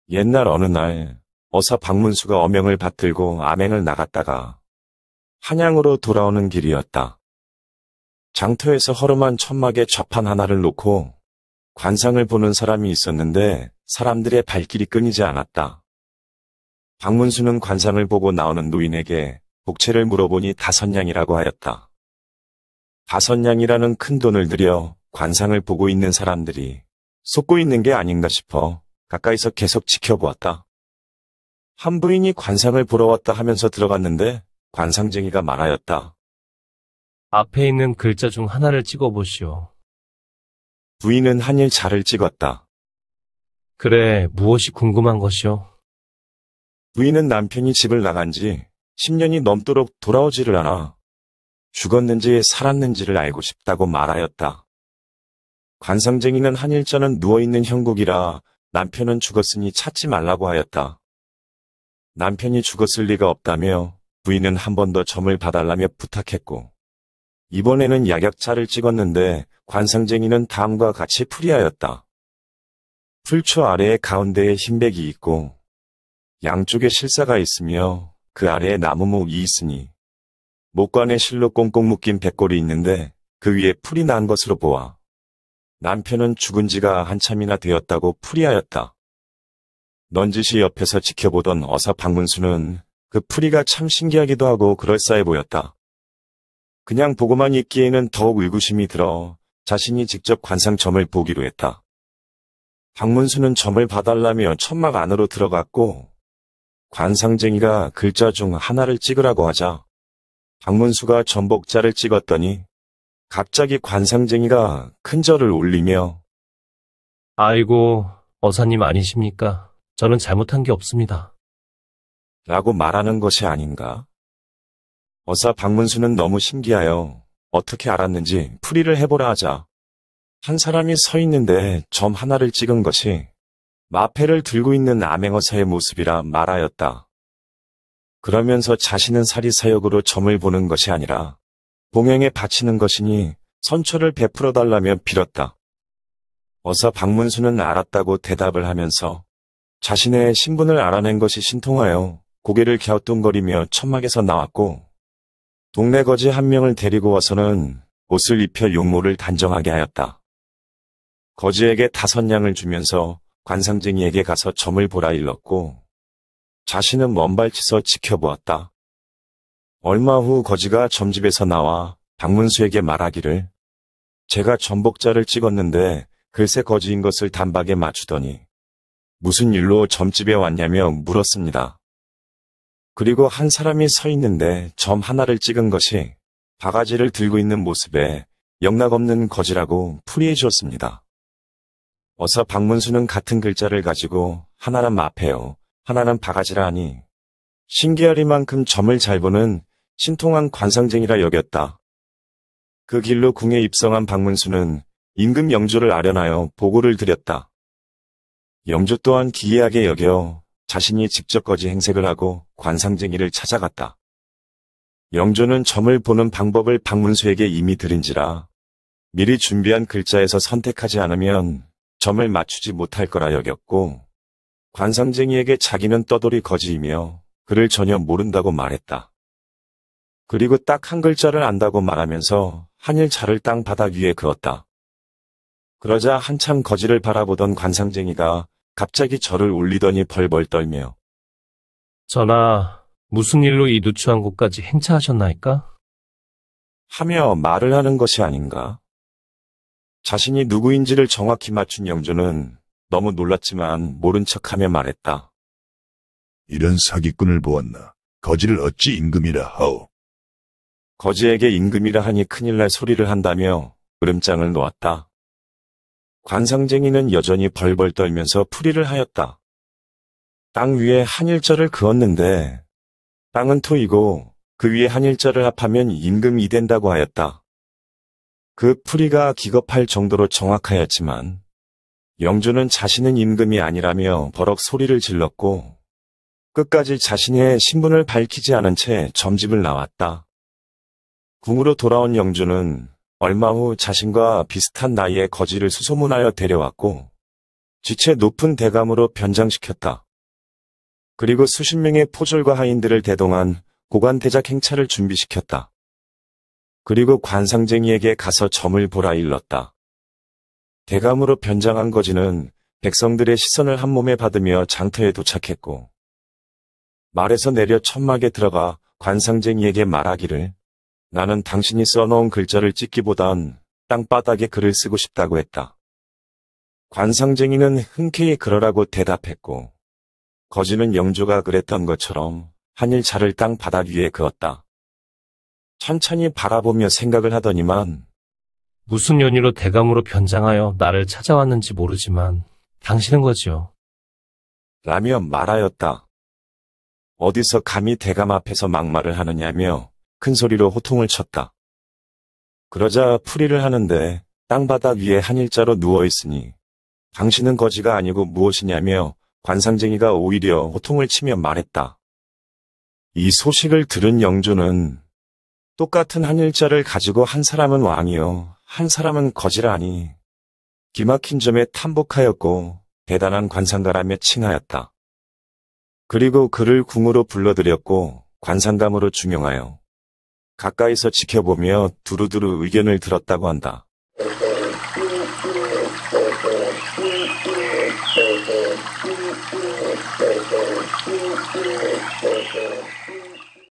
옛날 어느 날 어사 박문수가 어명을 받들고 암행을 나갔다가 한양으로 돌아오는 길이었다. 장터에서 허름한 천막에 좌판 하나를 놓고 관상을 보는 사람이 있었는데 사람들의 발길이 끊이지 않았다. 박문수는 관상을 보고 나오는 노인에게 복채를 물어보니 5냥이라고 하였다. 5냥이라는 큰 돈을 들여 관상을 보고 있는 사람들이 속고 있는 게 아닌가 싶어 가까이서 계속 지켜보았다. 한 부인이 관상을 보러 왔다 하면서 들어갔는데 관상쟁이가 말하였다. 앞에 있는 글자 중 하나를 찍어보시오. 부인은 한일 자를 찍었다. 그래, 무엇이 궁금한 것이오? 부인은 남편이 집을 나간 지 10년이 넘도록 돌아오지를 않아 죽었는지 살았는지를 알고 싶다고 말하였다. 관상쟁이는 한일자는 누워있는 형국이라 남편은 죽었으니 찾지 말라고 하였다. 남편이 죽었을 리가 없다며 부인은 한 번 더 점을 봐달라며 부탁했고 이번에는 약약자를 찍었는데 관상쟁이는 다음과 같이 풀이하였다. 풀초 아래에 가운데에 흰백이 있고 양쪽에 실사가 있으며 그 아래에 나무목이 있으니 목관에 실로 꽁꽁 묶인 백골이 있는데 그 위에 풀이 난 것으로 보아 남편은 죽은 지가 한참이나 되었다고 풀이하였다. 넌지시 옆에서 지켜보던 어사 박문수는 그 풀이가 참 신기하기도 하고 그럴싸해 보였다. 그냥 보고만 있기에는 더욱 의구심이 들어 자신이 직접 관상점을 보기로 했다. 박문수는 점을 봐달라며 천막 안으로 들어갔고 관상쟁이가 글자 중 하나를 찍으라고 하자 박문수가 전복자를 찍었더니 갑자기 관상쟁이가 큰 절을 올리며 아이고, 어사님 아니십니까? 저는 잘못한 게 없습니다. 라고 말하는 것이 아닌가? 어사 박문수는 너무 신기하여 어떻게 알았는지 풀이를 해보라 하자 한 사람이 서 있는데 점 하나를 찍은 것이 마패를 들고 있는 암행어사의 모습이라 말하였다. 그러면서 자신은 사리사욕으로 점을 보는 것이 아니라 봉행에 바치는 것이니 선처를 베풀어 달라며 빌었다. 어사 박문수는 알았다고 대답을 하면서 자신의 신분을 알아낸 것이 신통하여 고개를 갸우뚱거리며 천막에서 나왔고 동네 거지 한 명을 데리고 와서는 옷을 입혀 용모를 단정하게 하였다. 거지에게 5냥을 주면서 관상쟁이에게 가서 점을 보라 일렀고 자신은 먼발치서 지켜보았다. 얼마 후 거지가 점집에서 나와 박문수에게 말하기를 제가 전복자를 찍었는데 글쎄 거지인 것을 단박에 맞추더니 무슨 일로 점집에 왔냐며 물었습니다. 그리고 한 사람이 서 있는데 점 하나를 찍은 것이 바가지를 들고 있는 모습에 영락없는 거지라고 풀이해 주었습니다. 어서 박문수는 같은 글자를 가지고 하나는 마패요, 하나는 바가지라 하니 신기하리만큼 점을 잘 보는 신통한 관상쟁이라 여겼다. 그 길로 궁에 입성한 박문수는 임금 영조를 아련하여 보고를 드렸다. 영조 또한 기이하게 여겨 자신이 직접 거지 행색을 하고 관상쟁이를 찾아갔다. 영조는 점을 보는 방법을 박문수에게 이미 들은지라 미리 준비한 글자에서 선택하지 않으면 점을 맞추지 못할 거라 여겼고 관상쟁이에게 자기는 떠돌이 거지이며 그를 전혀 모른다고 말했다. 그리고 딱 한 글자를 안다고 말하면서 한일 자를 땅 바닥 위에 그었다. 그러자 한참 거지를 바라보던 관상쟁이가 갑자기 절을 올리더니 벌벌 떨며 전하, 무슨 일로 이 누추한 곳까지 행차하셨나이까? 하며 말을 하는 것이 아닌가? 자신이 누구인지를 정확히 맞춘 영조는 너무 놀랐지만 모른 척하며 말했다. 이런 사기꾼을 보았나? 거지를 어찌 임금이라 하오? 거지에게 임금이라 하니 큰일 날 소리를 한다며 으름장을 놓았다. 관상쟁이는 여전히 벌벌 떨면서 풀이를 하였다. 땅 위에 한일자를 그었는데 땅은 토이고 그 위에 한일자를 합하면 임금이 된다고 하였다. 그 풀이가 기겁할 정도로 정확하였지만 영조는 자신은 임금이 아니라며 버럭 소리를 질렀고 끝까지 자신의 신분을 밝히지 않은 채 점집을 나왔다. 궁으로 돌아온 영주는 얼마 후 자신과 비슷한 나이의 거지를 수소문하여 데려왔고 지체 높은 대감으로 변장시켰다. 그리고 수십 명의 포졸과 하인들을 대동한 고관대작 행차를 준비시켰다. 그리고 관상쟁이에게 가서 점을 보라 일렀다. 대감으로 변장한 거지는 백성들의 시선을 한 몸에 받으며 장터에 도착했고 말에서 내려 천막에 들어가 관상쟁이에게 말하기를 나는 당신이 써놓은 글자를 찍기보단 땅바닥에 글을 쓰고 싶다고 했다. 관상쟁이는 흔쾌히 그러라고 대답했고 거지는 영주가 그랬던 것처럼 한일자를 땅바닥 위에 그었다. 천천히 바라보며 생각을 하더니만 무슨 연유로 대감으로 변장하여 나를 찾아왔는지 모르지만 당신은 거지요. 라며 말하였다. 어디서 감히 대감 앞에서 막말을 하느냐며 큰 소리로 호통을 쳤다. 그러자 풀이를 하는데 땅바닥 위에 한일자로 누워있으니 당신은 거지가 아니고 무엇이냐며 관상쟁이가 오히려 호통을 치며 말했다. 이 소식을 들은 영주는 똑같은 한일자를 가지고 한 사람은 왕이요 한 사람은 거지라니 기막힌 점에 탐복하였고 대단한 관상가라며 칭하였다. 그리고 그를 궁으로 불러들였고 관상감으로 중용하여 가까이서 지켜보며 두루두루 의견을 들었다고 한다.